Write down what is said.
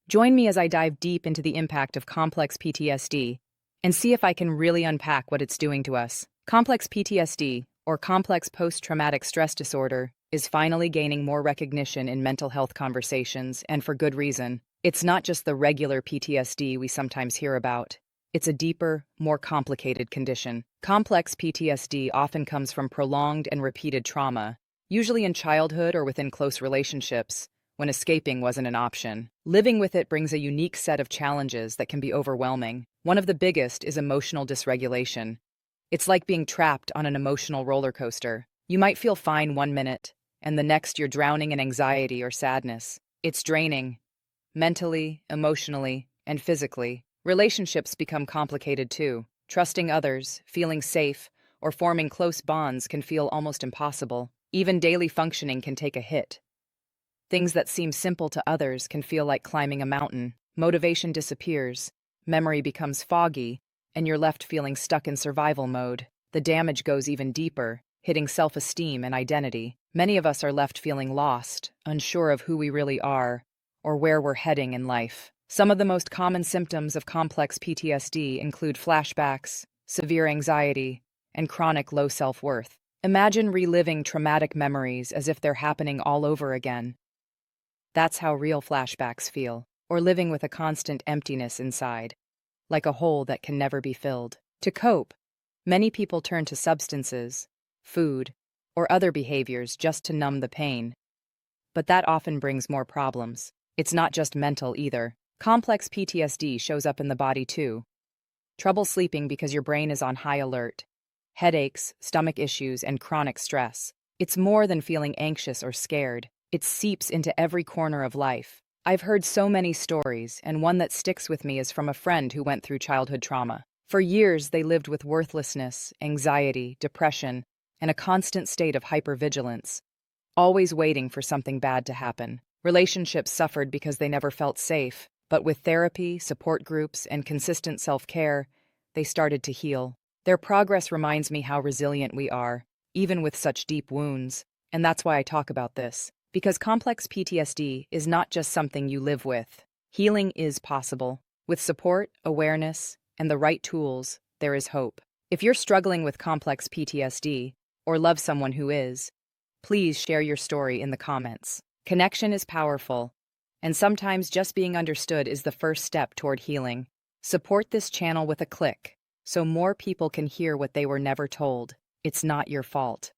Join me as I dive deep into the impact of complex PTSD and see if I can really unpack what it's doing to us. Complex PTSD, or complex post-traumatic stress disorder, is finally gaining more recognition in mental health conversations, and for good reason. It's not just the regular PTSD we sometimes hear about. It's a deeper, more complicated condition. Complex PTSD often comes from prolonged and repeated trauma, usually in childhood or within close relationships, when escaping wasn't an option. Living with it brings a unique set of challenges that can be overwhelming. One of the biggest is emotional dysregulation. It's like being trapped on an emotional roller coaster. You might feel fine one minute, and the next you're drowning in anxiety or sadness. It's draining, mentally, emotionally, and physically. Relationships become complicated too. Trusting others, feeling safe, or forming close bonds can feel almost impossible. Even daily functioning can take a hit. Things that seem simple to others can feel like climbing a mountain. Motivation disappears, memory becomes foggy, and you're left feeling stuck in survival mode. The damage goes even deeper, hitting self-esteem and identity. Many of us are left feeling lost, unsure of who we really are, or where we're heading in life. Some of the most common symptoms of complex PTSD include flashbacks, severe anxiety, and chronic low self-worth. Imagine reliving traumatic memories as if they're happening all over again. That's how real flashbacks feel, or living with a constant emptiness inside, like a hole that can never be filled. To cope, many people turn to substances, food, or other behaviors just to numb the pain. But that often brings more problems. It's not just mental either. Complex PTSD shows up in the body too. Trouble sleeping because your brain is on high alert. Headaches, stomach issues, and chronic stress. It's more than feeling anxious or scared. It seeps into every corner of life. I've heard so many stories, and one that sticks with me is from a friend who went through childhood trauma. For years, they lived with worthlessness, anxiety, depression, and a constant state of hypervigilance, always waiting for something bad to happen. Relationships suffered because they never felt safe, but with therapy, support groups, and consistent self-care, they started to heal. Their progress reminds me how resilient we are, even with such deep wounds, and that's why I talk about this. Because complex PTSD is not just something you live with. Healing is possible. With support, awareness, and the right tools, there is hope. If you're struggling with complex PTSD, or love someone who is, please share your story in the comments. Connection is powerful, and sometimes just being understood is the first step toward healing. Support this channel with a click, so more people can hear what they were never told. It's not your fault.